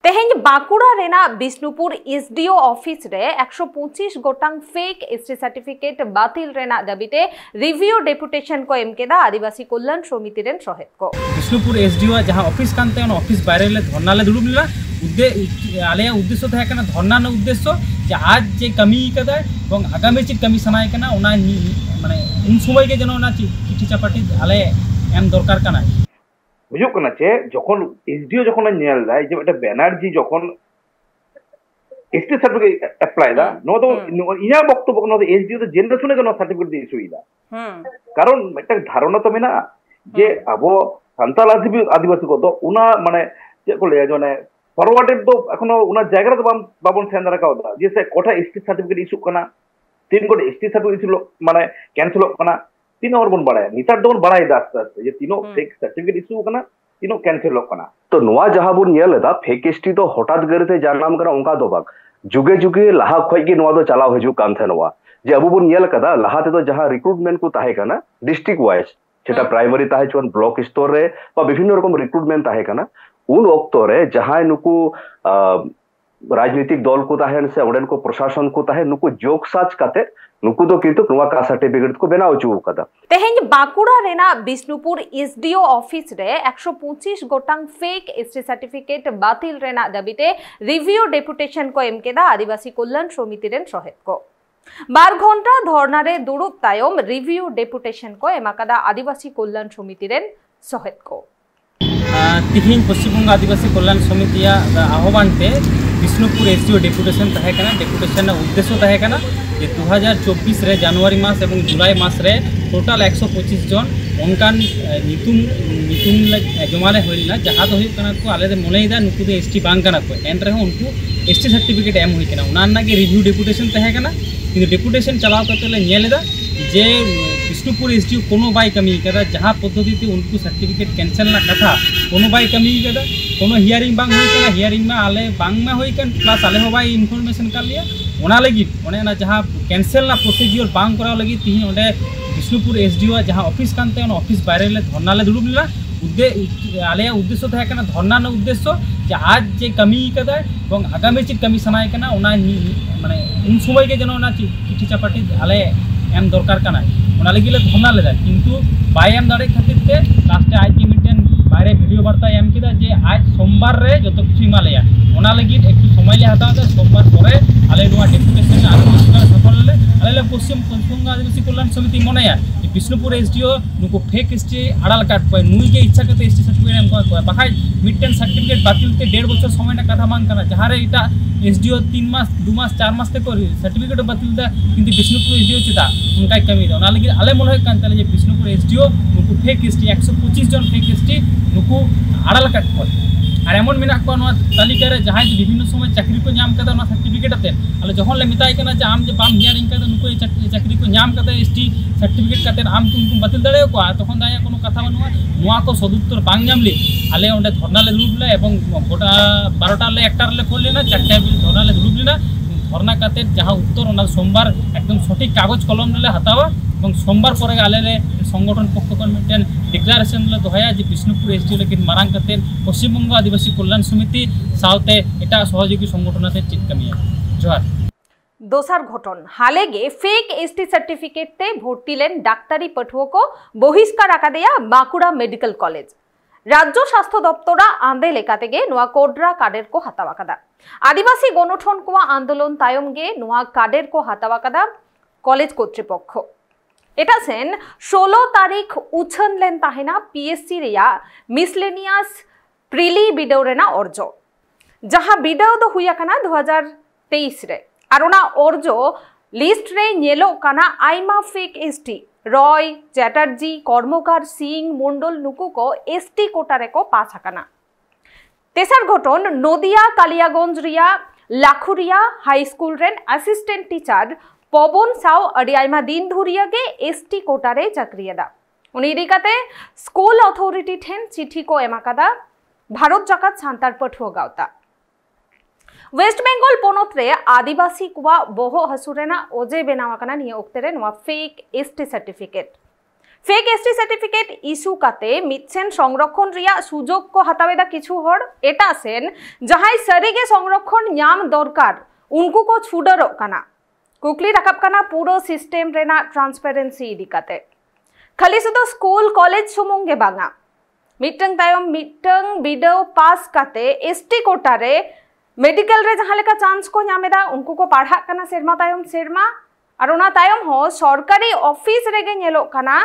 तेहें Bankura Raina Bishnupur SDO office रे 125 गोटांग fake ST certificate बातिल Raina दाबीते review deputation को एमकेदा आदिवासी कल्याण समिति रेन सहेत को बिष्णुपुर एसडीओ जहां ऑफिस कानते on ऑफिस बारे ले धरना ले दुड़ुब लेला आले उद्देश्य थाहे कना धरना न उद्देश्य जे आज जे कमी कदा एवं आगामी चे कमी सनाय कना ओना माने उन समय के जनो ना चिठी चापाटी आले एम दरकार कना बुझुक कना चे जखन एसडीओ जखन नेल दा जे एटा बैनर्जी जखन एसटी सर्टिफिकेट अप्लाई दा नो तो इना बक्तव्य नो एसडीओ तो जेने सुने नो सर्टिफिकेट दि इशू दा कारण एटा धारणा तो मेना जे आबो सान्ताल आदिवासी को तो उना माने जे को ले जने फॉरवर्डेड तो एखनो उना जायगा तो बाबन सेन रखा होता जे से कोठा एसटी सर्टिफिकेट इशू कना तीन कोट एसटी सर्टिफिकेट इशू माने कैंसिल कना तीन और बन बड़ा नितार दोन बड़ा आस्ते आस्ते जे तीनों फेक सर्टिफिकेट इशू कना तीनों कैंसिल कना तो नोआ जहां बुन नेलदा फेक एसटी तो हठात गरते जाननाम करा उनका दो बाग जुगे जुगे लाहा खय के नोआ दो चलाव हजू कान थे नोआ जे अबु बुन नेल कदा लाहाते तो जहां रिक्रूटमेंट को ताहे कना डिस्ट्रिक्ट वाइज सेटा प्राइमरी ताहे चोन ब्लॉक स्टोर रे बा विभिन्न रकम रिक्रूटमेंट ताहे कना उन वक्त रे जहां नुकु राजनीतिक दल को ताहे से ओडेन को प्रशासन को ताहे नुकु जोक साच काते नुकु तो किंतु नोआ का सर्टिफिकेट को बेना उचु कदा तेहें बांकुड़ा रेना बिष्णुपुर एसडीओ ऑफिस रे 125 गोटांग फेक एसटी सर्टिफिकेट बातिल रेना दाबीते रिव्यू डेपुटेशन को एमकेदा आदिवासी कल्याण समिति रेन सहेत को 12 घंटा धरना रे दुड़ुब तायम रिव्यू डेपुटेशन को एमाकादा आदिवासी कल्याण समिति रेन सहेत को तिहिं पश्चिम बंग आदिवासी कल्याण समिति आह्वान ते बिष्णुपुर एसडीओ डेपुटेशन ताहे कना डेपुटेशन उद्देश्य ताहे कना जे 2024 रे जनवरी मास एवं जुलाई मास रे टोटल 125 जन उनकान नितुम जमाले होइना जहां दो हुई कना को आले दे मोनेदा नुकु दे एसटी बांग कना को एन रहे उनको एसटी सर्टिफिकेट एम हुई कना उनाना के रिव्यू डेपुटेशन ताहे कना कि डेपुटेशन चलाव करते ले नेलेदा जे बिष्णुपुर एसडीओ कोनो बाय कमी कदा जहां पद्धति ते उनको सर्टिफिकेट कैंसिल ना कथा कोनो बाय कमी कदा कोनो हियरिंग बांग होई कना हियरिंग में आले बांग में होई कन प्लस आले हो बाय इनफॉरमेशन कर लिया ओना लगी ओने ना जहां कैंसिल ना प्रोसीजर बांग करा लगी तिहि ओंडे बिष्णुपुर एसडीओ जहां ऑफिस कानते on ऑफिस बारे ले धरना ले दुड़ुब लेला आले उद्देश्य थाहे कना धरना न उद्देश्य जे आज जे कमी कदा एवं आगामी चे कमी सनाय कना ओना माने उन समय के जनो ना चिठी चापाटी आले एम दरकार कना ओना लगी ले धरना लेदा किंतु बाय एम दाड़े खातिर ते लास्ट आज की मिटेन बारे वीडियो वार्ता एम किदा जे आज सोमवार रे जतो किछु मालया ओना लगी एकटु समय ले हताव दा सोमवार परे आले नोआ डेपुटेशन आदिवासी सफल ले आले पश्चिम बंग आदिवासी कल्याण समिति मनाया बिष्णुपुर एसडीओ नुको फेक एसटी आड़ाल काट पाए नुई के इच्छा करते एसटी सर्टिफिकेट एम को बाखाय मिटेन सर्टिफिकेट बातिल ते 1.5 बछर समय ना कथा मान कना जहां रे इटा एसडीओ 3 मास 2 मास 4 मास ते को सर्टिफिकेट बातिल दा किंतु बिष्णुपुर एसडीओ चिता उनका कमी दा ओना लगी आले मन होय कान तले जे बिष्णुपुर एसडीओ नुको फेक एसटी 125 जन फेक एसटी नुको आड़ाल काट पाए और एमन मेना को नोआ तालिका रे जहां विभिन्न समय चाकरी को नाम कदा ना सर्टिफिकेट आते आले जखन ले मिताय कना जे आम जे बाम हियरिंग कदा नुको चाकरी को नाम कदा एसटी सर्टिफिकेट काते आम तुमकुम बातिल दाड़े को तखन दाया कोनो कथा बनुआ नोआ को सदुत्तर बांग नामले आले ओंडे धरना ले दुड़ुबले एवं गोटा 12टा ले 1टा ले खोल लेना 4टा धरना ले दुड़ुब लेना धरना काते जहां उत्तर ओना सोमवार एकदम सठिक कागज कलम ले हतावा एवं सोमवार परे आले रे संगठन पक्ष को मिटेन डिक्लेरेशन ले दोहया जे बिष्णुपुर एसटी लेकिन मारांग काते पश्चिम बंग आदिवासी कल्याण समिति साउते एटा सहयोगी संगठन से चिटकामिया जोहार दोसर घटन हाले गे फेक एसटी सर्टिफिकेट ते भर्ती लेन डाक्तारी पठुओ को बहिष्कार आका देया बांकुड़ा मेडिकल कॉलेज राज्य स्वास्थ्य दप्तरा आंदे लेकाते गे नोआ कोड्रा कार्डेर को हातावा कदा आदिवासी गणठन को आंदोलन तायम गे नोआ कार्डेर को हातावा कदा कॉलेज कर्तृपक्ष एटा सेन 16 तारीख उछन लेन ताहेना पीएससी रिया मिसलेनियस प्रिली बिडो रेना अर्जो जहां बिडो दो हुया कना 2023 रे आरोना अर्जो लिस्ट रे नेलो काना आइमा फेक एसटी रॉय चैटर्जी कर्मकार सिंह मंडल नुकु को एसटी कोटा रे को पास हकाना तेसर घटन नदिया कालियागंज रिया लाखुरिया हाई स्कूल रेन असिस्टेंट टीचर पवन साव अड़ी आइमा दिन धुरिया के एसटी कोटा रे चाकरियादा उनी दिकाते स्कूल अथॉरिटी ठेन चिठी को एमाकादा भारत जाकात सान्तार पठुओ गावता वेस्ट बेंगल पोनत रे आदिवासी कुआ बोहो हसुरेना ओजे बेनावा कना निये ओक्ते रे नोआ fake ST certificate fake ST certificate issue काते मिटसेन संरक्षण रिया सुजोग को हतावेदा किछु हर एटा सेन जहां सरीगे संरक्षण न्याम दरकार उनको को छुडरो काना कुकली राकब काना पूरा सिस्टम रेना ट्रांसपेरेंसी इदी काते खाली सुदो स्कूल कॉलेज सुमुंगे बांगा मिटंग तायम मिटंग बिडो पास काते एसटी कोटा रे मेडिकल रे जहां लेका चांस को न्यामेदा उनको को पढ़ा काना सेरमा तायम सेरमा और ओना तायम हो सरकारी ऑफिस रेगे नेलो काना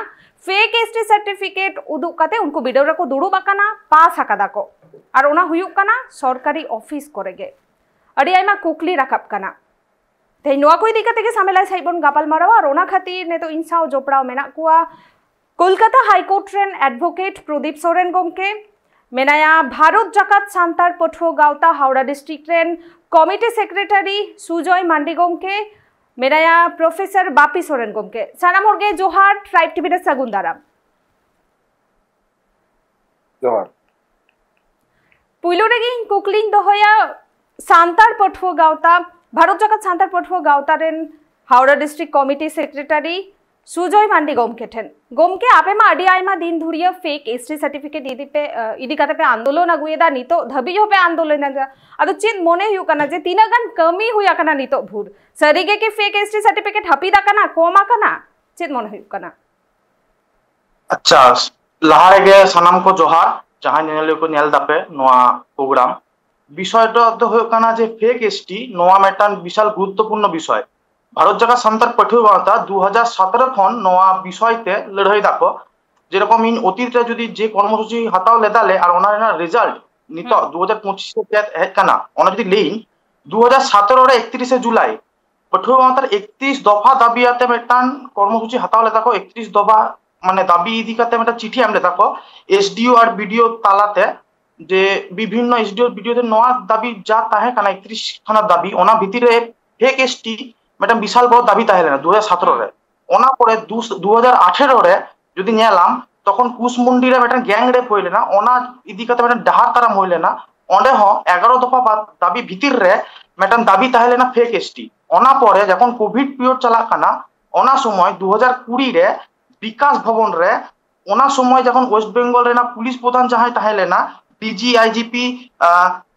फेक एसटी सर्टिफिकेट उदुग काते उनको बिडो रे को दुड़ुब आकाना पास आकादा को और ओना हुयुग काना सरकारी ऑफिस कोरेगे अड़ी आयमा कुकली राकब काना ते नोआ को इदी काते के सामेला साइबन गापाल मारावा और ओना खातिर ने तो इंसाव जोपड़ाव मेना कुआ कोलकाता हाईकोर्ट रेन एडवोकेट प्रदीप सोरेन गोमके मेनाया भारत जाकात सान्तार पठुआ गावता हावड़ा डिस्ट्रिक्ट रेन कमिटी सेक्रेटारी सुजय मांडी गोमके मेनाया प्रोफेसर बापी सोरेन गोमके सानाम होरगे जोहार ट्राइब टीवी रे सगुन दाराम जोहार पुइलो रेगी कुकलिंग दोहया सान्तार पठुआ गावता भारत जाकात सान्तार पठुआ गावता रेन Howrah district committee secretary Sujay Mandi गोमके ठेन गोमके आपे मा अडी आयमा दिन धुरिया फेक एसटी सर्टिफिकेट इदी काते पे आंदोलन अगुएदा नितो धबियो पे आंदोलन अदो चेद मोने हुयु कना जे तीनागान कमी हुया कना नितो भूर सरीगे के फेक एसटी सर्टिफिकेट हपीदा कना कोमा कना चेद मोने हुयु कना अच्छा लाहारेगे सनाम को जोहार जहां नेले को नेल दापे नोआ प्रोग्राम विषयटा तो हुयु कना जे फेक एसटी नोआ मेटान विशाल गुरुत्वपूर्ण विषय भारत जाका सान्तार पठुआ गावता 2017 खन नोआ विषयते लड़ाई दाको जेरकम इन अतीत रे जदी जे कर्मसूची हताव लेदाले और ओना रेना रिजल्ट नितो 2025 से हेड काना ओना जदी लेइन 2017 रे 31 जुलाई पठुआ गावतार 31 दफा दाबी आते मेटान कर्मसूची हताव लेदाको 31 दफा माने दाबी इदी काते मेटा चिठी एम लेदाको एसडीओ और बीडीओ तालाते जे विभिन्न एसडीओ बीडीओ ते नोआ दाबी जा ताहे काना 31 खाना दाबी ओना भितिर रे फेक एसटी मैडम विशाल बड़ दाबी ताहेलेना 2017 रे ओना परे 2018 रे जदि नेलाम तखन कुसमुंडी रे मैडम गैंग रेप होइलेना ओना इदी कते मैडम डहार ताराम होइलेना ओंडे हो 11 दफा दाबी भितिर रे मैडम दाबी ताहेलेना फेक एसटी ओना परे जखन कोविड पीरियड चला काना ओना समय 2020 रे विकास भवन रे ओना समय जखन वेस्ट बेंगल रेना पुलिस प्रधान जहां ताहेलेना DG IGP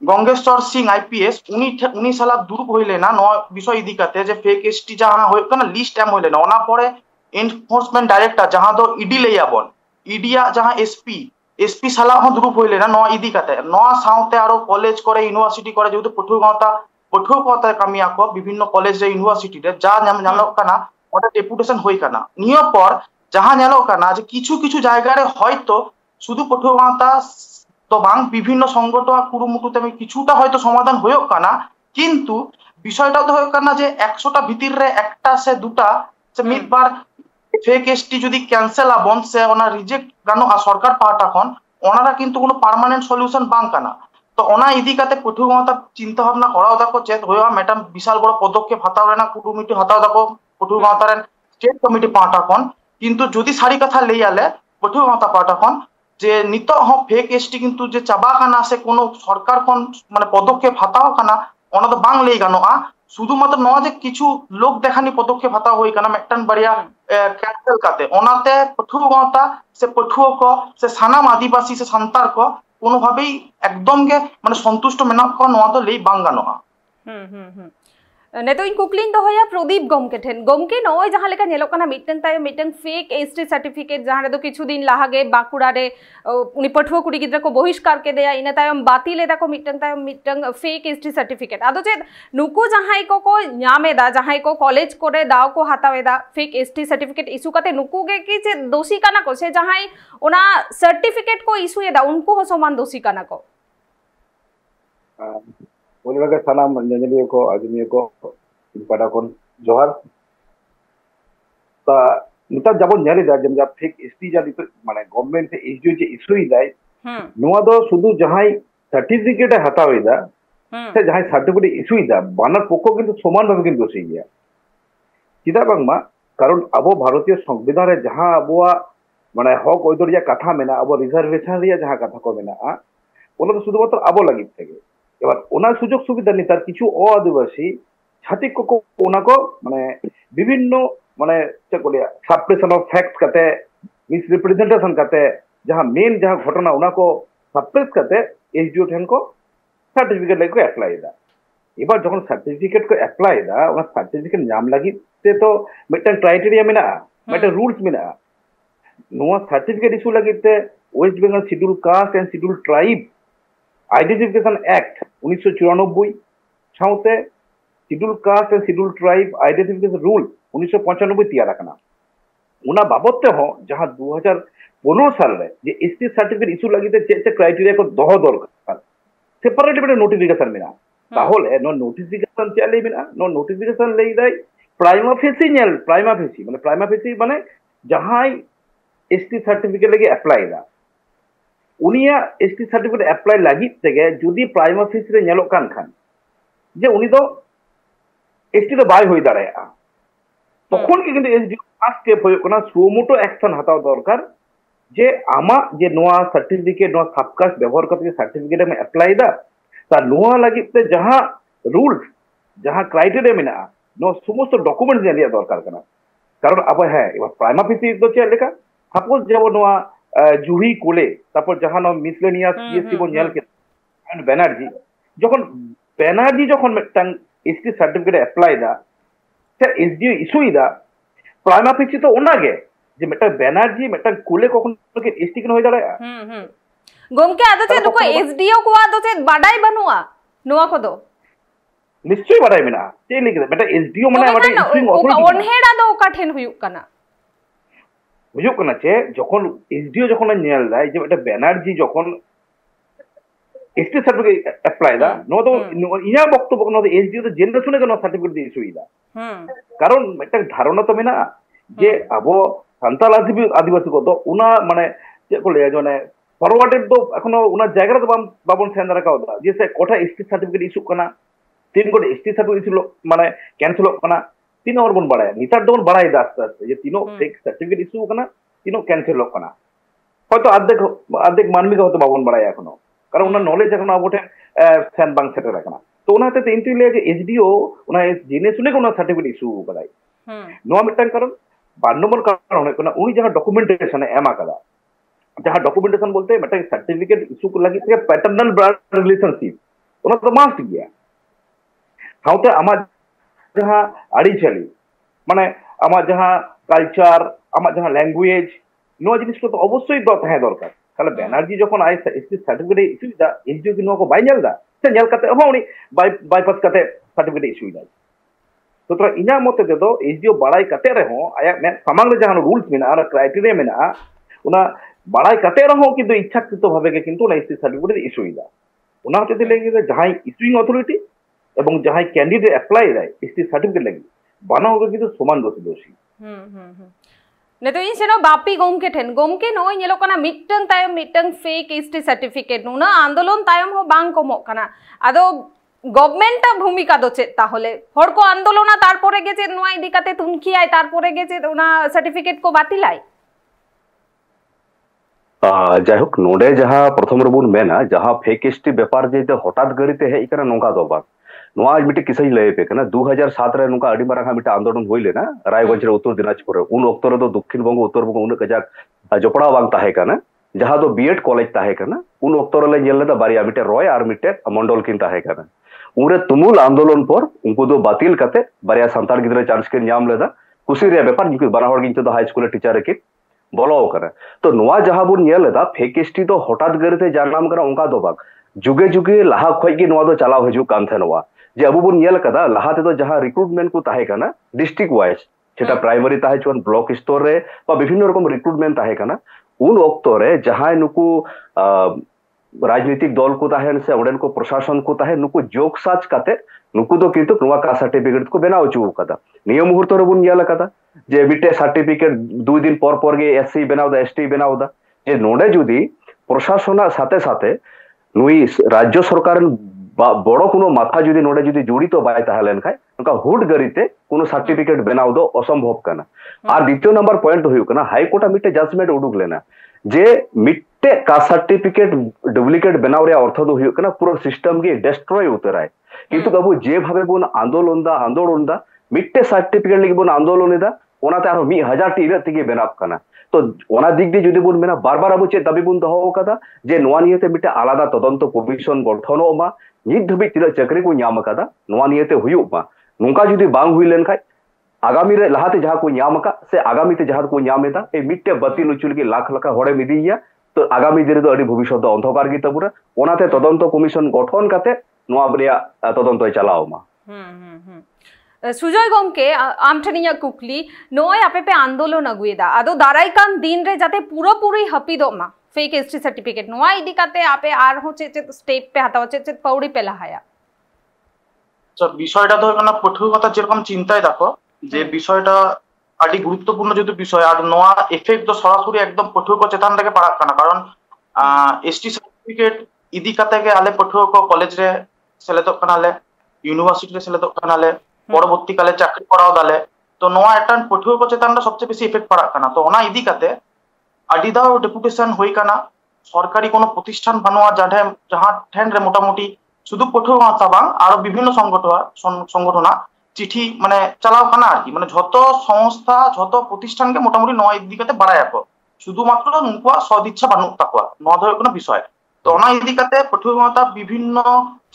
Gangeshwar Singh IPS उनी साला दुरुप होइलेना नो विषय इदी काते जे फेक एसटी जहां होय कना लिस्ट एम होइलेना ओना परे एनफोर्समेंट डायरेक्टर जहां दो ईडी लेयाबन ईडिया जहां एसपी साला हो दुरुप होइलेना नो इदी काते नो साउते आरो कॉलेज करे यूनिवर्सिटी करे जेतु पठुआ गावता कामिया को विभिन्न कॉलेज रे यूनिवर्सिटी रे जा नालो काना ओटा डेपुटेशन होय काना नियो पर जहां नालो काना जे किछु किछु जायगा रे हयतो शुधु पठुआ गावता तो बांग विभिन्न संगठन कुरुमुटुते में किछुटा हयतो समाधान होयो काना किंतु विषयटा तो होयो काना जे 100टा भितिर रे एकटा से दुटा से मिड बार फेक एसटी जदि कैंसिल आबन से ओना रिजेक्ट गानो आ सरकार पाटा खन ओनारा किंतु कोनो परमानेंट सॉल्यूशन बांग काना तो ओना इदी काते पठुआ गावता चिंता भावना कराव दाको चेत होयो मैडम विशाल बड़ पदक्षेप हताव रेना कुरुमुटु हताव दाको पठुआ गावता रे स्टेट कमिटी पाटा खन किंतु जदि सारी कथा लेई आले पठुआ गावता पाटा खन जे नितो हो फेक एसटी किंतु जे चाबा काना से कोनो सरकार कोन माने पदक्षेप हताव काना ओना तो बांग लेई गानोआ शुधु मात्र नवा जे किछु लोक देखानी पदक्षेप हताव होई काना मेटन बढ़िया कैंसिल काते ओनाते पठुआ गावता से पठुआ को से सानाम आदिवासी से संतार को कोनो भाबे एकदम के माने संतुष्ट मेना को नवा तो लेई बांग गानोआ ने तो इन कुकलिंग दो होया प्रदीप गोमके ठेन गोमके नय जहां लेका नेलो कना मिटन ताय मिटन फेक एसटी सर्टिफिकेट जहां रे तो किछु दिन लाहागे बाकुड़ा रे उनी पठुआ कुड़ी गिद्रा को बहिष्कार के देया इना तायम बाती लेदा को मिटन ताय मिटन फेक एसटी सर्टिफिकेट आदो जे नुकु जहां को न्यामेदा जहां को कॉलेज करे दाव को हातावेदा फेक एसटी सर्टिफिकेट इशू काते नुकु गे कि जे दोषी काना को से जहां ओना सर्टिफिकेट को इशू एदा उनको हो समान दोषी काना को बोलगा सनाम नजलियो को आदमी को पड़ा कोन जोहार ता निता जब नेले दा जब फेक एसटी जा माने गवर्नमेंट से एसडीओ जे इशू इदाय नोआ दो सुदु जहां सर्टिफिकेट हतावेदा से जहां सर्टिफिकेट इशू इदा बानर पक्ष किंतु समान भाबे किंतु दोषी गया चिदा बांगमा कारण अब भारतीय संविधान रे जहां अबवा माने हक ओइदर या कथा मेना अब रिजर्वेशन रे जहां कथा को मेना ओना तो शुधु मात्र अब लागित थेगे এবার ওনার সুযোগ সুবিধা নেই তার কিছু অআদিবাসী ছাতিক को ওনাকে মানে বিভিন্ন মানে চেক করে সাপ্রেশন অফ ফ্যাক্টস কাতে मिसरिप्रेजेंटेशन करते जहां मेन जहां घटना उना को सप्रेस करते एसडीओ ठेन को सर्टिफिकेट लेके अप्लाई दा एबार जखन सर्टिफिकेट को अप्लाई दा उना सर्टिफिकेट नाम लगी ते तो मिटन क्राइटेरिया मेना मिटन रूल्स मेना नोआ सर्टिफिकेट इशू लगी ते west Bengal schedule caste and schedule tribe identification act 1994 साउते schedule caste and schedule tribe identification rule 1995 तैयार रखना उना बाबत ते हो जहां 2015 साल रे जे एसटी सर्टिफिकेट इशू लगी ते चे क्राइटेरिया को दोह दरकार सेपरेट बेटे नोटिफिकेशन मेना ताहले नो नोटिफिकेशन चले मेना नो नोटिफिकेशन लेई दाई प्राइमा फेसी माने जहां एसटी सर्टिफिकेट लगे अप्लाई दा उनिया एसटी सर्टिफिकेट अप्लाई लगी तेगे जुदी प्राइमा फेसी रे नेलो कान खान जे उनी दो एसटी तो बाय होई दाड़ाया तखन के किंतु एसडी फास्ट स्टेप होय कोना सुमोटो एक्शन हताव दरकार जे आमा जे नोआ सर्टिफिकेट नोआ सबकास्ट व्यवहार करते सर्टिफिकेट में अप्लाई दा ता नोआ लगी ते जहां रूल्स जहां क्राइटेरिया मेना नो समस्त डॉक्यूमेंट्स लिया दरकार कना कारण अब है प्राइमा फेसी दो चे लेका सपोज जब नोआ जुही कोले तापर जहां नो मिसलेनियस पीएससी बो नेल के बैनर्जी जखन बैनर्जी जखन मिटन एसटी सर्टिफिकेट अप्लाई दा से एसडीओ इशू दा प्राइमा फेसी तो ओनागे जे मिटा बैनर्जी मिटा कोले कखन के एसटी कन होय दाड़ाया गोमके आदो से नुको एसडीओ को आदो से बाडाई बनुआ नोआ को दो निश्चय बाडाई मेना चे लेके मिटा एसडीओ माने बाडाई इशूइंग अथॉरिटी ओनहेडा दो ओका ठेन हुयुक कना हुयुक कना चे जखन एसडीओ जखन नेल दाय जे मिटा बैनर्जी जखन एसटी सर्टिफिकेट अप्लाई दा नो तो इना बक्तव्य नो एसडीओ तो जेने सुने के नो सर्टिफिकेट दे इशू दा कारण मिटा धारणा तो मेना जे अबो संताल आदिवासी को तो उना माने चे को ले जोने फॉरवर्डेड दो एखनो उना जायगा तो बाबन सेन दरा का जैसे कोठा एसटी सर्टिफिकेट इशू कना तीन गोटे एसटी सर्टिफिकेट इशू माने कैंसिल कना तीन और बन बड़ाय नितार दोन बड़ाय दास ये तीनों फेक सर्टिफिकेट इशू कना तीनों कैंसिल कना হয়তো অর্ধেক মানবিক হয়তো বাবন বড়ায় এখনো কারণ ওনার নলেজ এখন আবঠে সেন বাং সেটে রাখনা তো ওনাতে তিনটি লেগে এসডিও ওনা জেনে শুনে কোন সার্টিফিকেট ইস্যু করাই নোয়া মিটাং কারণ 12 নম্বর কারণ হয় কোনা উনি যাহা ডকুমেন্টেশন এমা কাদা যাহা ডকুমেন্টেশন বলতে মিটাং সার্টিফিকেট ইস্যু লাগি থেকে প্যাটার্নাল ব্লাড রিলেশনशिप ওনা তো মাস্ট গিয়া হাউতে আমার যাহা আড়িছালি মানে আমার যাহা কালচার আমার যাহা ল্যাঙ্গুয়েজ नो जिनिस को तो अवश्य तहे दरकार ताले बैनर्जी जखन आय एसटी सर्टिफिकेट इशू दा एसडीओ कि नो को बाय नेल दा से नेल कते हो उनी बायपास कते सर्टिफिकेट इशू दा तो तोरा इना मते दे दो एसडीओ बड़ाई कते रे हो आया मैं सामांग जहां रूल्स मेना और क्राइटेरिया मेना उना बड़ाई कते रे हो किंतु इच्छाकृत भावे के किंतु ना एसटी सर्टिफिकेट इशू दा उना होते लेगे जहां इशूइंग अथॉरिटी एवं जहां कैंडिडेट अप्लाई दा एसटी सर्टिफिकेट लगी बाना होगे किंतु समान दोषी ने तो इन सेनो बापी गोमके ठेन गोमके नो नेलो कना मिटन तायम मिटन फेक एसटी सर्टिफिकेट नुना आंदोलन तायम हो बांग कमो कना आदो गवर्नमेंट भूमिका दो चेत ताहले हर को आंदोलना तारपरे गेचे नोआ इदी काते तुनखी आय तारपरे गेचे उना सर्टिफिकेट को बातिलाई जायहोक नोडे जहां प्रथम रबुन मेना जहां फेक एसटी व्यापार जेते हठात गरिते हे इकरा नोका दो बा नोआ मिटे किसई लय पे कना 2007 रे नुका अडी मारा मिटे आंदोलन होइले ना रायगंज रे उत्तर दिनाजपुर रे उन ओक्तो रे दो दक्षिण बंग उत्तर बंग उन कजाक जपड़ा बांग ताहे कना जहां दो बीएड कॉलेज ताहे कना उन ओक्तो रे जेल दा बारिया मिटे रॉय आर मिटे मंडल किन ताहे कना उरे तुमुल आंदोलन पर उनको दो बातिल कते बारिया संताल गिदरे चांस के नाम लेदा कुसी रे व्यापार जिकु बाना हर गिन तो हाई स्कूल टीचर के बोलो कना तो नोआ जहां बुन नेल लेदा फेक एसटी तो हठात गरिते जाननाम कना उनका दो बाग जुगे जुगे लाहा खय के नोआ दो चलाव हजू कान थे नोआ जे अबु बुन नेल कदा लाहाते तो जहां रिक्रुटमेंट को ताहे कना डिस्ट्रिक्ट वाइज सेटा प्राइमरी ताहे चोन ब्लॉक स्तर रे बा विभिन्न रकम रिक्रुटमेंट ताहे कना उन ओक्तो रे जहां नुकु राजनीतिक दल को ताहे से ओडेन को प्रशासन को ताहे नुकु जोक साच काते नुकु दो किंतु नोवा का सर्टिफिकेट को बनाव चू कदा नियम मुहूर्त रे बुन नेल कदा जे बिटे सर्टिफिकेट 2 दिन पर गे एससी बनाव दा एसटी बनाव दा जे नोडे जुदी प्रशासन साथे साथे नुई राज्य सरकार बड़ो कोनो माथा जुदी नोडे जुदी जुड़ी तो बाय ताहलेन खाय उनका हुड गरिते कोनो सर्टिफिकेट बनाव दो असंभव कना और द्वितीय नंबर पॉइंट होय कना हाई कोर्ट मिटे जजमेंट उडुक लेना जे मिटे का सर्टिफिकेट डुप्लीकेट बनाव रे अर्थ दो होय कना पूरा सिस्टम के डिस्ट्रॉय उतराय किंतु बाबू जे भाबे बोन आंदोलन दा मिटे सर्टिफिकेट लगी बोन आंदोलन दा ओनाते आरो 1000 टी इरे तिगे बनाव कना तो ओना दिक दिए जुदी बुन मेना बार बार अब चेक दाबी बुन दहो कदा जे नोआ नियते मिटे आलादा तदंत कमिशन गठनो मा नित धबी तिना चाकरी को नाम कदा नोआ नियते हुयुक मा नोंका जुदी बांग हुई लेन खाय आगामी रे लहाते जहां को नाम का से आगामी ते जहां को नाम एदा ए मिटे बत्ती लुचुल की लाख लाख हड़े मिदिया तो आगामी दिन तो अड़ी भविष्य दो अंधकार गी तबुरा ओनाते तदंत कमिशन गठन काते नोआ बरिया तदंत चलाओ मा सुजय गमके आम ठनिया कुकली नोय आपे पे आंदोलन अगुएदा आदो दाराइकान दिन रे जाते पूरा पूरी हपिदो मा फेक एसटी सर्टिफिकेट नोआ इदी काते आपे आर हो चेचे स्टेप पे हाता चेचे पौड़ी पे लाहाया আচ্ছা বিষয়টা তো এখানে পঠুকতা যেরকম চিন্তায় দেখো যে বিষয়টা আদি গুরুত্বপূর্ণ যেহেতু বিষয় আর নোয়া এফেক্ট তো সরাসরি একদম পঠুক চেতন থেকে পারাক কানা কারণ এসটি সার্টিফিকেট ইদি কাতে আলে পঠুক কলেজ রে সেলেতো কানালে ইউনিভার্সিটি রে সেলেতো কানালে পরবর্তীকালে চাকরি করাও দালে তো নোয়া একটা পঠুক চেতনটা সবচেয়ে বেশি এফেক্ট পারাক কানা তো ওনা ইদি কাতে আদিদাও ডেপুটেশন হই কানা সরকারি কোনো প্রতিষ্ঠান বানোয়া যাহা ঠেন রে মোটামুটি শুধু পঠুয়াতা বাং আর বিভিন্ন সংগঠনা চিঠি মানে চালাও কানা আর কি মানে যত সংস্থা যত প্রতিষ্ঠানকে মোটামুটি নয় দিকাতে বাড়ায় রাখো শুধুমাত্র নুকুয়া সদিচ্ছা বানুক তাকুয়া নয় ধরে কোনো বিষয় তো অনা দিকাতে পঠুয়াতা বিভিন্ন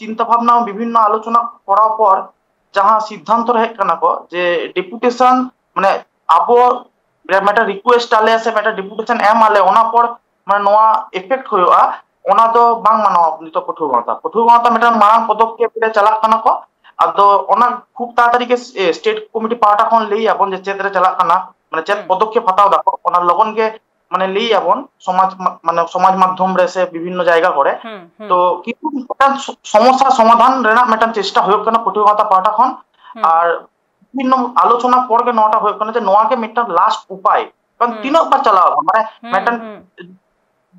চিন্তা ভাবনা বিভিন্ন আলোচনা করার পর যাহা সিদ্ধান্ত রহে কানা কো যে ডেপুটেশন মানে আবো মেটা রিকোয়েস্ট আলে আছে মেটা ডেপুটেশন এম আলে ওনা পর মানে নোয়া এফেক্ট হইয়া ओना तो बांग मानो नितो पठुगाता मेटा मांग पदक्षेप रे चला कना को आदो ओना खूब ताड़ाताड़ी के स्टेट कमिटी पार्टा कोन लेई आबन जे चेत रे चला कना माने चेत पदक्षेप हताव दाको ओना लगन के माने लेई आबन समाज माध्यम रे से विभिन्न जायगा करे तो किन्तु समस्या समाधान रेना मेटा चेष्टा होय कना पठुगाता पार्टा कोन और विभिन्न आलोचना पर के नोटा होय कना जे नोआ के मेटा लास्ट उपाय कारण तीनो बार चलाओ माने मेटा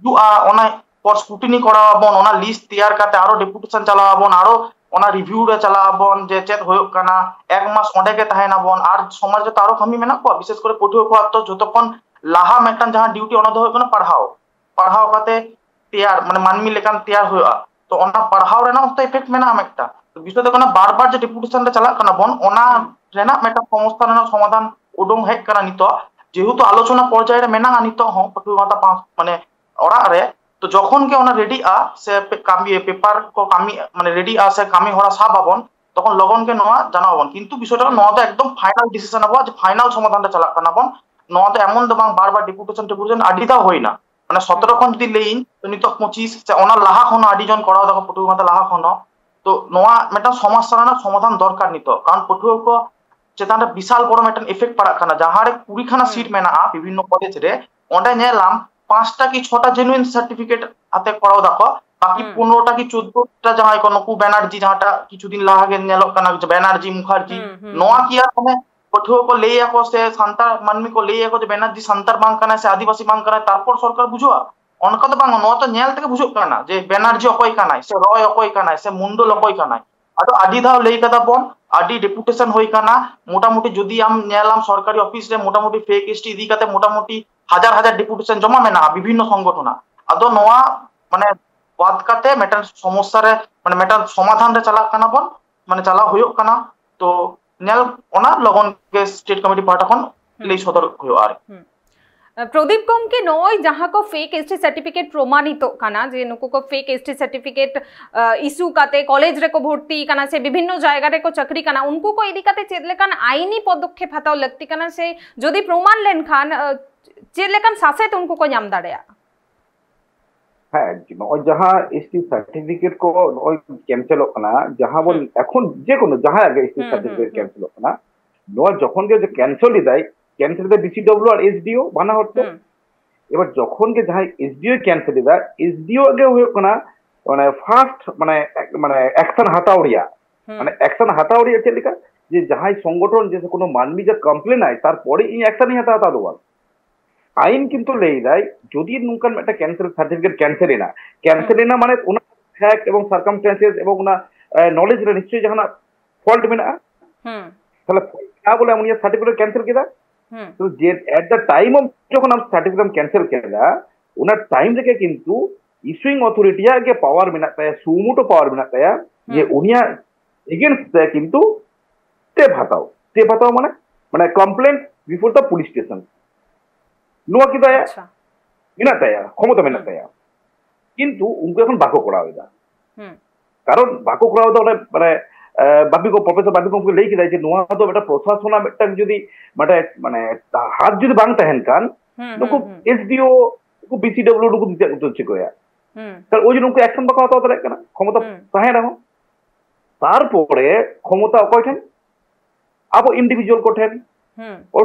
दु ओना पर स्क्रूटिनी कराबन ओना लिस्ट तैयार करते आरो डेपुटेशन चलाबन आरो ओना रिव्यू रे चलाबन जे चेत होय काना एक मास ओंडे के ताहेनाबन आर समाज रे तारो खामी मेना को विशेष करे पठुआ को तो जतपन लाहा मेटन जहां ड्यूटी ओना दो होय काना पढ़ाओ काते तैयार माने मानमी लेकान तैयार होया तो ओना पढ़ाओ रेना तो इफेक्ट मेना एकटा तो विषय तो काना बार बार जे डेपुटेशन रे चला काना बन ओना रेना मेटा समस्या रेना समाधान उडोंग हेक काना नितो जेहेतु आलोचना पर्याय रे मेना नितो हो पठुआ माने ओरा रे तो যখন কে ওনা রেডি সে কামি পেপার কো কামি মানে রেডি সে কামি হরা সাব আবন তখন লগন কে নোয়া জানাবন কিন্তু বিষয়টা নোয়া তো একদম ফাইনাল ডিসিশন হবো যে ফাইনাল সমাধানটা চালা কানাবন নোয়া তো এমন দবাং বারবার ডেপুটেশন আডিতা হই না মানে 17 খন যদি লেইন তো নিত 25 সে ওনা লাহা খন আডিজন করাও দেখো পটুমাতা লাহা খন তো নোয়া মেটা সমস্যার না সমাধান দরকার নিত কারণ পটুক চেতানটা বিশাল বড় মেটা এফেক্ট পারা কানা যাহারে 20 খানা সিট মেনা বিভিন্ন কলেজ রে ওটা নেলাম 5টা কি 6টা জেনুইন সার্টিফিকেট হাতে করাও দেখো বাকি 15টা কি 14টা যাহাই কোনো কু ব্যানার্জি যাহাটা কিছুদিন লাগে নেলো কানা ব্যানার্জি মুখার্জি নোয়া কি আর মানে পঠুয়া को लेया को से संतार मानमी को लेया को जे ব্যানার্জি संतार बांग काना से आदिवासी बांग काना तारपर सरकार बुझुआ অনকা তো বাংলা নোয়া তো নেল থেকে বুঝুক কানা যে ব্যানার্জি অকই কানাই সে রয় অকই কানাই সে মুন্ডল অকই কানাই আতো আদি ধাও লেই কাদা বন আদি ডেপুটেশন হই কানা মোটামুটি যদি আম নেলাম সরকারি অফিস রে মোটামুটি ফেক এসটি দি কাতে মোটামুটি হাজার হাজার ডেপুটেশন জমা মেনা বিভিন্ন সংগঠনা আদো নোয়া মানে বাদ কাতে মেটার সমস্যা রে মানে মেটার সমাধান রে চালা কানা বন মানে চালা হইও কানা তো নেল ওনা লগন के स्टेट कमिटी पार्टा कोन लेई सदर হইও আর प्रदीप गमके नय जहाँ को फेक एसटी सर्टिफिकेट प्रमाणित काना जे नुको को फेक एसटी सर्टिफिकेट इस्यू काते कॉलेज रे को भर्ती काना से विभिन्न जायगा रे को चक्री काना उनको को इदी काते चेदलेकान आईनी पदक्षेप हाताव लगती काना से जदि प्रमाण लेन खान चेदलेकान सासेत उनको को नाम दाड़ेया হ্যাঁ নয় যাহা এসটি সার্টিফিকেট কো নয় ক্যান্সেল কানা যাহা বল এখন যে কোনো যাহা আগে এসটি সার্টিফিকেট ক্যান্সেল কানা নয় যখন যে ক্যান্সেলই দেয় ক্যান্সেল দে বিসিডব্লিউ আর এসডিও বানা হতো এবার যখন কে যাহা এসডিও ক্যান্সেল দেয় এসডিও আগে হই কানা মানে ফার্স্ট মানে মানে অ্যাকশন হাতাওড়িয়া মানে অ্যাকশন হাতাওড়িয়া চেলিকা যে যাহাই সংগঠন যে কোনো মানবী যে কমপ্লেন আয় তারপরে এই অ্যাকশনই হাতা দেওয়া আইন কিন্তু লেই দেয় যদি নুকান একটা ক্যান্সেল সার্টিফিকেট ক্যান্সেল না মানে ওনা ফ্যাক্ট এবং সার্কামস্ট্যান্সেস এবং ওনা নলেজ রে নিশ্চয়ই যখন ফল্ট মেনা তাহলে না বলে এমন সার্টিফিকেট ক্যান্সেল কেদা তো যে এট দ্য টাইম অফ যখন আম সার্টিফিকেট ক্যান্সেল কেদা ওনার টাইম থেকে কিন্তু ইস্যুইং অথরিটি আগে পাওয়ার মেনা তাই সুমুটো পাওয়ার মেনা তাই যে উনিয়া এগেইনস্ট কিন্তু স্টেপ হাতাও মানে মানে complaint before the police station ᱱᱚᱣᱟ ᱠᱤ ᱫᱟᱭᱟ ᱢᱮᱱᱟᱜ ᱛᱟᱭᱟ ᱠᱷᱚᱢᱚᱛᱟ ᱢᱮᱱᱟᱜ ᱛᱟᱭᱟ ᱠᱤᱱᱛᱩ ᱩᱱᱠᱩ ᱮᱠᱷᱚᱱ ᱵᱟᱠᱚ ᱠᱚᱨᱟᱣᱮᱫᱟ ᱠᱟᱨᱚᱱ ᱵᱟᱠᱚ ᱠᱚᱨᱟᱣᱮᱫᱟ ᱢᱟᱱᱮ বাপি কো প্রফেসর বাপি কো লেই কিদা যে নোয়া তো এটা প্রশাসনা মিটটাং যদি মানে মানে হাত যদি বাং তাহেন কান নুকু এসডিও নুকু বিসিডব্লিউ নুকু দিতে হচ্ছে কয়া তাহলে ওই যে নুকু অ্যাকশন বাকো হাতাও দাঁড়ায় কেনা ক্ষমতা তাহেন রাখো তারপরে ক্ষমতা অকয় ঠেন আবো ইন্ডিভিজুয়াল কো ঠেন ও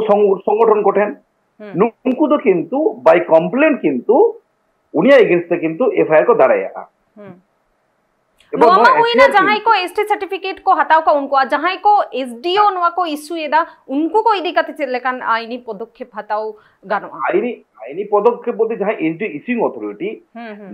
সংগঠন কো ঠেন নুকু তো কিন্তু বাই কমপ্লেন কিন্তু উনিয়া এগেইনস্টে কিন্তু এফআইআর को দাঁড়ায়া नोमा हुईना जहां को एसटी सर्टिफिकेट को हटाओ का उनको जहां को एसडीओ नोवा को इश्यू एदा उनको को इदी कते चलेकान आईनी पदक्षेप हटाओ गानो आईनी पदक्षेप बोलते जहां एसडी इश्यूइंग अथॉरिटी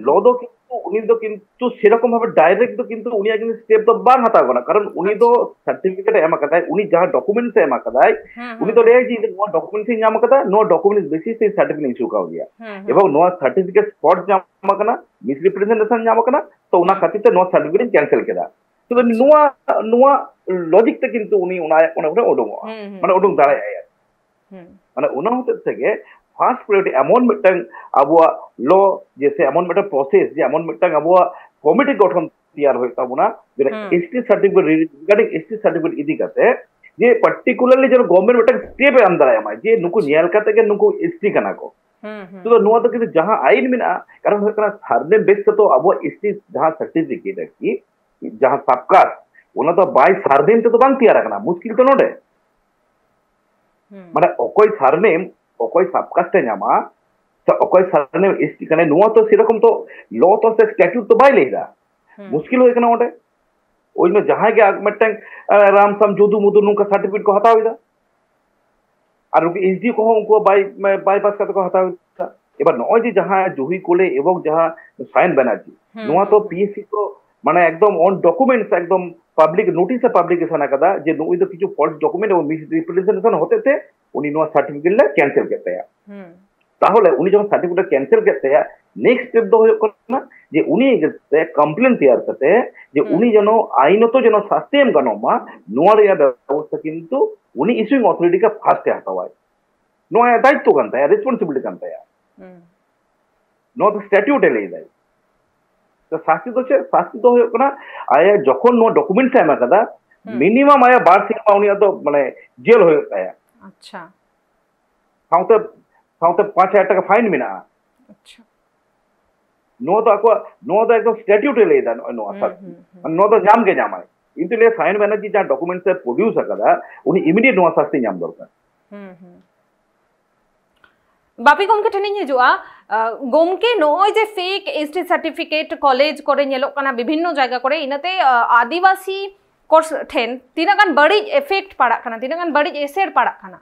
ল दो কিন্তু উনি তো কিন্তু সেরকম ভাবে ডাইরেক্ট তো কিন্তু উনি একজন স্টেপ তো বাং হাতাও না কারণ উনি তো সার্টিফিকেট এমা কাদায় উনি যাহা ডকুমেন্টস এমা কাদায় উনি তো লেই যে নো ডকুমেন্টস জামা কাদা নো ডকুমেন্টস বেসিস সে সার্টিফিকেট ইস্যু কাও দিয়া এবং নো সার্টিফিকেট স্পট জামা কানা মিসরিপ্রেজেন্টেশন জামা কানা তো উনা খাতিতে নো সার্টিফিকেট ক্যান্সেল কেদা তো নোয়া নোয়া লজিকটা কিন্তু উনি উনা উনা ওডং মানে ওডং দাঁড়ায় আয়া মানে উনা হতে থেকে ফার্স্ট প্রায়োরিটি এমন মিটাং আবুয়া ল যেসে এমন মিটাং প্রসেস যে এমন মিটাং আবুয়া কমিটি গঠন তৈয়ার হই তাবুনা যেটা ST certificate regarding ST certificate ইদি কাতে যে পার্টিকুলারলি যেন গভর্নমেন্ট মিটাং স্টেপ এ আমদারায় আমায় যে নুকু নিয়াল কাতে কে নুকু এসটি কানা को तो নোয়া তো কিন্তু যাহা আইন মেনা কারণ হয় কানা সারনেম বেস তো আবুয়া এসটি যাহা সার্টিফিকেট কি যাহা সাবকাস ওনা তো বাই সারনেম তো বাং তৈয়ার রাখনা মুশকিল তো নডে মানে অকয় সারনেম অকয় সাবকাস্টে নামা তো অকয় সারনেম এসটি কানে নোয়া তো সেরকম তো ল তো সে স্ট্যাটিউট তো বাই লেইদা মুশকিল হয়ে কেনা ওটা ওই মে যাহা গে আগমেটাং রামসাম যদু মধু নুকা সার্টিফিকেট को हटाओ इदा আর এসডি को उनको বাইপাস কাতে को हटाओ इदा এবার নয় যে যাহা জহি কোলে এবং যাহা সায়ন ব্যানার্জি নোয়া তো পিএসসি তো মানে একদম অন ডকুমেন্টস একদম পাবলিক নোটিসে পাবলিকেশন আকাদা যে ওই তো কিছু ফলস ডকুমেন্ট এবং মিস রিপ্রেজেন্টেশন হতেতে উনি নোয়া সার্টিফিকেট ক্যান্সেল করতে হয় তাহলে উনি যখন সার্টিফিকেট ক্যান্সেল করতে হয় নেক্সট স্টেপ তো হয়ে না যে উনি কমপ্লেন তৈয়ার করতে যে উনি যেন আইনত যেন শাস্তি এম গানোমা নোয়ার ইয়া ব্যবস্থা কিন্তু উনি ইস্যুইং অথরিটি কা ফার্স্টে হাতাওয়ায় নোয়া দায়িত্ব কানতা है রেসপন্সিবিলিটি কানতা है নো তো স্ট্যাটিউট এলেই দেয় তো শাস্তি তো হয়ে না আয়া যখন নো ডকুমেন্টস এমা কাদা মিনিমাম আয়া 12 থেকে পাউনিয়া তো মানে জেল হয়ে যায় আচ্ছা সাউতে সাউতে 5000 টাকা ফাইন মিনা আচ্ছা नो तो एकदम स्टैट्यूट ले दा नो असर नो तो जाम के जामाय इंतु ले सायन बनर्जी जा डॉक्यूमेंट से प्रोड्यूस सकदा उनी इमीडिएट नो शास्ति जाम दरकार बापी गोमके ठेनी हिजुआ गोमके नोय जे फेक एसटी सर्टिफिकेट कॉलेज करे नेलो कना विभिन्न जायगा करे इनते आदिवासी कोर्स ठेन तिनागान बड़ी इफेक्ट पड़ा कना तिनागान बड़ी एसेर पड़ा कना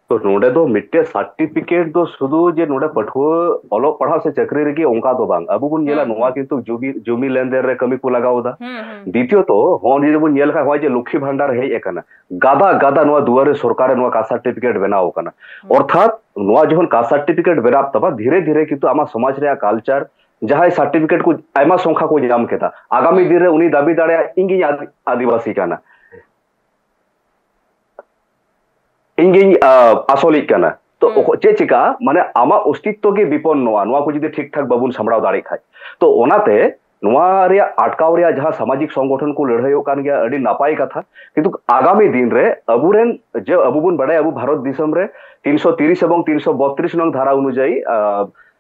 तो नोडे दो मिट्टे सर्टिफिकेट दो सुदु जे नोडे पठो अलो पढ़ाव से चक्री रे की ओंका दो बांग अबु बुन येला नोवा किंतु जुमी लेनदेन रे कमी को लगाओ दा द्वितीय तो होन जे बुन येल का होय जे लक्ष्मी भंडार हे एकना गादा गादा नोवा दुआरे सरकार नोवा का सर्टिफिकेट बनाओ कना अर्थात नोवा जहन का सर्टिफिकेट बेराब तबा धीरे धीरे किंतु आमा समाज रे कल्चर जहां सर्टिफिकेट को आयमा संख्या को जाम केता आगामी दिन रे उनी दाबी दाड़े इंगी आदिवासी काना इंगी आसलिक काना तो चे चिका माने आमा अस्तित्व के विपन्नवा नोवा को जदि ठीक ठाक बाबुन सामड़ाव दाड़े खाय तो ओनाते नोवा रे आटकाव रे जहां सामाजिक संगठन को लड़ाईओ कान गया अडी नापाई कथा किंतु आगामी दिन रे अबुरेन जे अबुबुन बड़ाय अबु भारत दिसम रे 330 एवं 332 नंग धारा अनुयायी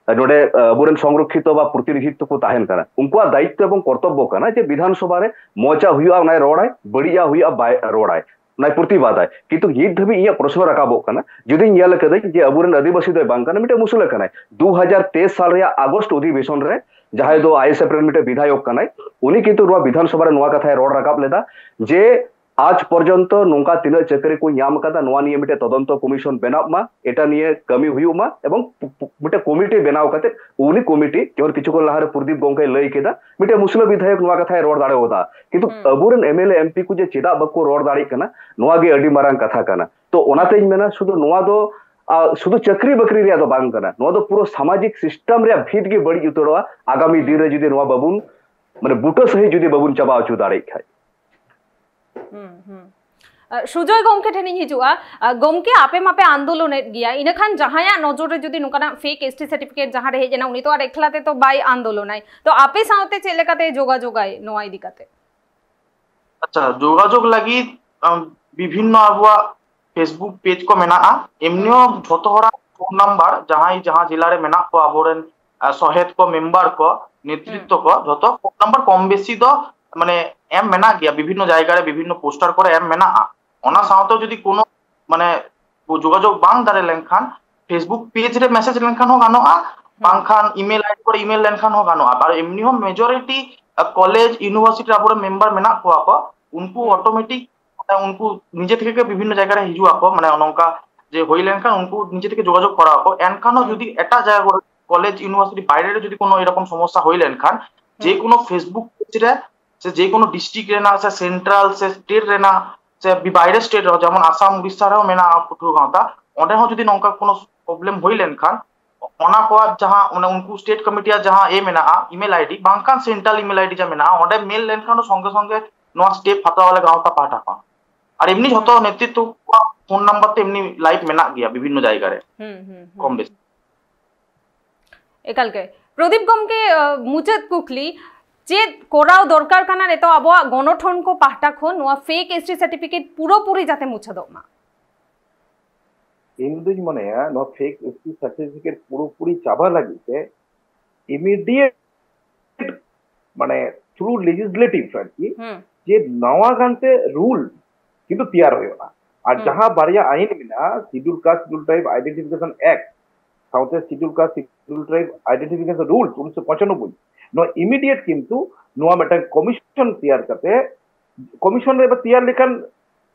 नोडे अबुरेन संरक्षित बा प्रतिनिधित्व को ताहेन काना उनका दायित्व एवं कर्तव्य काना जे विधानसभा रे मोचा हुआ नाय रोडाय बढ़िया हुआ बाय रोडाय नाय प्रतिवाद है किंतु नित धबी इया प्रश्न रकाबो काना जदि नियाल कदे जे अबुरेन आदिवासी दो बांग काना मिटे मुसले काना 2023 साल रे अगस्त अधिवेशन रे जहां दो आईएसएफ रे मिटे विधायक काना उनी किंतु नोवा विधानसभा रे नोवा कथा रोड रकाब लेदा जे आज पर्यंत नोंका तीन चक्री को नाम कदा नोवा निये मिटे तदंत कमिशन बनाबमा एटा निये कमी हुयुमा एवं मिटे कमिटी बनाव कते उनी कमिटी केवल किछु को लहारे प्रदीप गोंके लई केदा मिटे मुस्लिम विधायक नोवा कथा रोड दाड़े होता किंतु अबुरेन एमएलए एमपी को जे चेदा बको रोड दाड़ी कना नोवा गे अडी मारांग कथा कना तो ओनाते मेना शुद्ध नोवा दो शुद्ध चक्री बकरी रे दो बांग कना नोवा दो पूरा सामाजिक सिस्टम रे भीत गे बड़ी उतरवा आगामी दिन रे जदि नोवा बाबुन माने बुटो सही जदि बाबुन चबा अचु दाड़े खाय सुजय गमके ठेन हिजुआ गमके आपे मापे आंदोलन गया इन खान जहाया नजर जुदी नुकाना फेक एसटी सर्टिफिकेट जहां रहे जना उनी तो आर एकलाते तो बाय आंदोलन तो आपे साथे चेलेकाते जोगाजोगाय नोआ इदिकाते अच्छा जोगाजोग लगी विभिन्न आबुआ फेसबुक पेज को मेना एमनियो झोतो हरा फोन नंबर जहां जिला रे मेना को आबोरेन सहेत को मेंबर को नेतृत्व को झोतो फोन नंबर कम बेसी दो माने एम मेना गया विभिन्न जायगा रे विभिन्न पोस्टर करे एम मेना ओना साथो जदी कोनो माने जोगाजोग बांग दारे लेनखान फेसबुक पेज रे मेसेज लेनखान हो गानोआ बांखान ईमेल आईडी पर ईमेल लेनखान हो गानोआ और एमनी हो मेजॉरिटी कॉलेज यूनिवर्सिटी आबोरे मेंबर मेना को उनको ऑटोमेटिक उनको निजे থেকে বিভিন্ন জায়গায় হিজুয়া কো মানে অনকা যে হই লেনখান উनको নিজে থেকে যোগাযোগ করা কো এনখানো যদি এটা জায়গা কলেজ ইউনিভার্সিটি বাইরে যদি কোনো এরকম সমস্যা হই লেনখান যে কোনো ফেসবুক পেজে সে যে কোনো ডিস্ট্রিক্ট রেনা সে সেন্ট্রাল সে স্টেট রেনা সে বাইরে স্টেট র যেমন আসাম উড়িষ্যা রেও মেনা পুটু গাঁতা ওনে हो যদি নঙ্কা কোনো প্রবলেম হই লেনখান ওনা को जहां মানে उनको स्टेट कमिटी जहां ए मेना ईमेल आईडी बांकान सेंट्रल ईमेल आईडी जा मेना ओडे मेल लेनखान संगे संगे नो स्टेप हाता वाला गांवता पाटा पा और एमनी झतो नेतृत्व फोन नंबर ते एमनी लाइव मेना गया विभिन्न जायगा रे कम बेसी एकालके प्रदीप गमके मुचेद कुकली जे कोराव दरकार काना रे तो आबो गणठन को पाहटा खन नो फेक एसटी सर्टिफिकेट पूरी जाते मुछा दमा इंदुज मने नो फेक एसटी सर्टिफिकेट पूरी चाबा लागिते इमीडिएट माने थ्रू लेजिस्लेटिव आरकी जे नवा गानते रूल किंतु तैयार होगा और जहां बारिया आईन मिना schedule caste schedule tribe identification act साउथ schedule caste schedule tribe identification rules 1995 नो इमीडिएट किंतु नोआ मेटा कमिशन तैयार करते कमिशन रे तैयार लेखन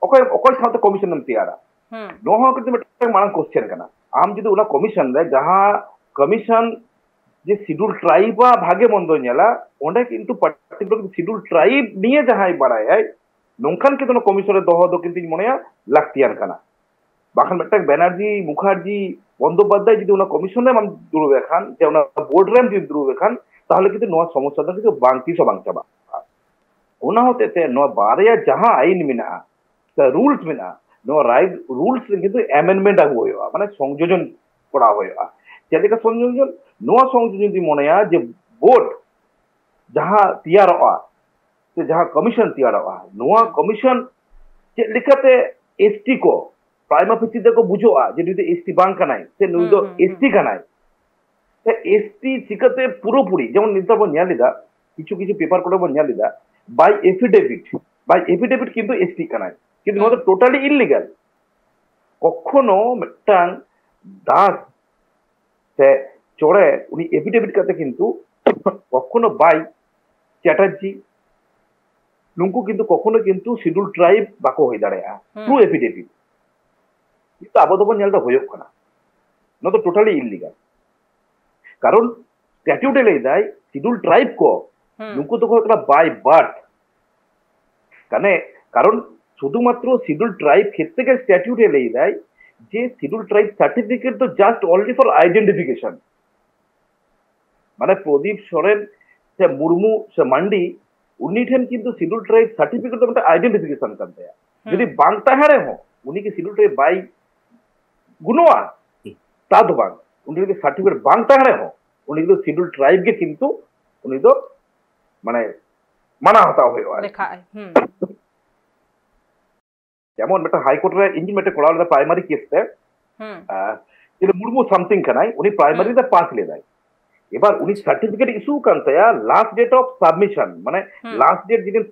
ओकय साउथ कमिशन नम तैयारा नो हो किंतु मेटा मांग क्वेश्चन कना आम जदि उना कमिशन रे जहां कमिशन जे शेड्यूल ट्राइब भागे बंदो नेला ओंडे किंतु पर्टिकुलर शेड्यूल ट्राइब निये जहां बाराय नोंखान के दोनो कमिशन दोहो दो किंतु मनेया लाक्तियान काना बाखान मेटा बैनर्जी मुखार्जी बंदोपाध्याय जदि उना कमिशन रे मान दुरुबे खान जे उना बोर्ड रे जदि दुरुबे खान ताहले किंतु नोआ समस्या दा किंतु बांती सो बांचा बा उना होते ते नो बारिया जहां आईन मिना द रूल्स मिना नो राइट रूल्स किंतु अमेंडमेंट आगु होया माने संयोजन करा होया जेलेका संयोजन नोआ संयोजन जदि मनेया जे बोर्ड जहां तैयार होआ से जहां कमिशन तैयार हुआ नोआ कमिशन चे लिखाते एसटी को प्राइमा फेसी को बुझोआ जे निदे एसटी बांग कनाय से नुदो एसटी कनाय ते एसटी सिकते पूरी जेमन निता बन न्यालिदा किछु किछु पेपर कोड बन न्यालिदा बाय एफिडेविट किंतु एसटी कनाय किंतु नोदो टोटली इल्लीगल कखनो मिटांग दास से चोरे उनी एफिडेविट करते किंतु कखनो बाय चैटर्जी नुंकु किंतु कखनो किंतु शेड्यूल ट्राइब बाको होय दाड़ेया थ्रू एफिडेविट किंतु आबो दोबो नेलदा होयो कना नो तो टोटली इल्लीगल कारण स्टैट्यूट ले दाय शेड्यूल ट्राइब को नुंकु तो कना बाय बर्थ कने कारण शुधुमात्र शेड्यूल ट्राइब क्षेत्र के स्टैट्यूट ले दाय जे शेड्यूल ट्राइब सर्टिफिकेट तो जस्ट ओनली फॉर आइडेंटिफिकेशन माने प्रदीप सोरेन से मुर्मू से मंडी उन्नी ठेन किंतु शेड्यूल ट्राइब सर्टिफिकेट तो आइडेंटिफिकेशन करते हैं यदि बांग ताहे रे हो उन्हीं के शेड्यूल ट्राइब बाई गुनवा ता दो बांग उन्हीं के सर्टिफिकेट बांग ताहे रे हो उन्हीं के शेड्यूल ट्राइब के किंतु उन्हीं तो माने माना होता होय लिखा है যেমন একটা হাইকোর্ট রে ইঞ্জিন মেটে কোড়াল প্রাইমারি কেস তে যেটা মুরমু সামথিং কানাই উনি প্রাইমারি তে পাস ले দেয় এবার উনি সার্টিফিকেট ইস্যু কানতে লাস্ট ডেট অফ সাবমিশন মানে লাস্ট ডেট যেদিন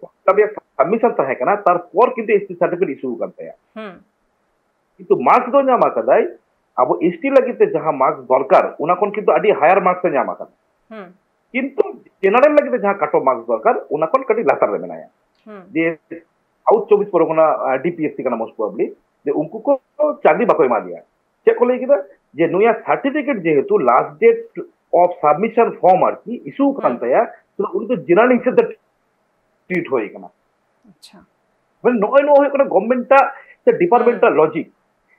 সাবমিশন তাহে কানা তারপর কিন্তু এসটি সার্টিফিকেট ইস্যু কানতে কিন্তু মার্কস দো নামা কাদাই আবো এসটি লাগিতে যাহা মার্কস দরকার উনাকন কিন্তু আডি হায়ার মার্কস নামা কাদা কিন্তু জেনারেল লাগিতে যাহা কাট অফ মার্কস দরকার উনাকন কাটি লাতার রে মেনায়া যে साउथ 24 परगना डीपीएससी का मोस्ट प्रोबेबली जे उनको को चाकरी बाको एमा दिया चेक को लेकिदा जे नोया सर्टिफिकेट जेहेतु last date of submission form आर की इशू कांतया तो उनको जनरल हिसाब से ट्रीट होई कना अच्छा মানে নয় নয় কোনো গভর্নমেন্টটা সে ডিপার্টমেন্টটা লজিক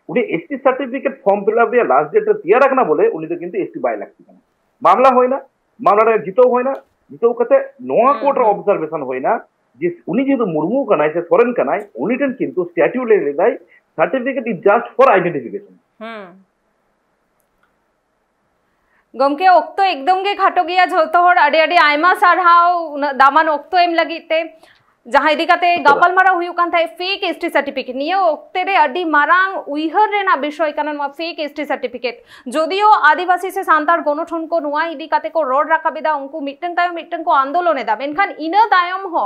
উনি ST certificate form fill up দিয়ে লাস্ট ডেটটা দিয়া রাখনা বলে উনি তো কিন্তু এসটি বাই লাগছে না মামলা হয় না মামলাটা জিতেও হয় না জিতেও কতে নোয়া কোর্টের অবজারভেশন হয় না যে উনি যেহেতু মুর্মু কানায় সে সরেন কানায় উনি টেন কিন্তু স্ট্যাটিউ লে দেয় certificate is just for identification गमके ओक्तो एकदम गे खाटो गया झोतो हर अडे अडे आयमा सारहाव दामान ओक्तो एम लगिते जहां इदी काते गापल मारा हुयु कान थाय फेक एसटी सर्टिफिकेट निये ओक्ते रे अडी मारांग उइहर रेना विषय कान मा फेक एसटी सर्टिफिकेट जदियो आदिवासी से सांतार गणठन को नुआ इदी काते को रोड राखाबेदा उनको मिटन को आंदोलने दा मेनखान इना दायम हो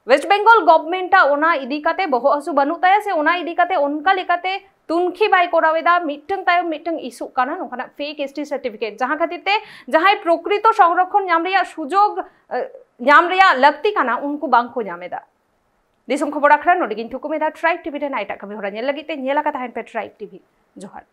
वेस्ट बेंगल गवर्नमेंट ओना इदी काते बहु हसु बनु ताया से ओना इदी काते उनका लेकाते तुनखी बाय कोरावेदा मिटन इशू काना नोखाना फेक एसटी सर्टिफिकेट जहां खातिरते जहां प्रकृत संरक्षण नाम रिया सुजोग नाम रिया लगती काना उनको बांग को नामेदा दिसम खबर आखरा नोडिगिन थुकुमेदा ट्राइब टीवी रे नाइटा कभी होरा नेल लगिते नेला का ताहन पे ट्राइब टीवी जोहार।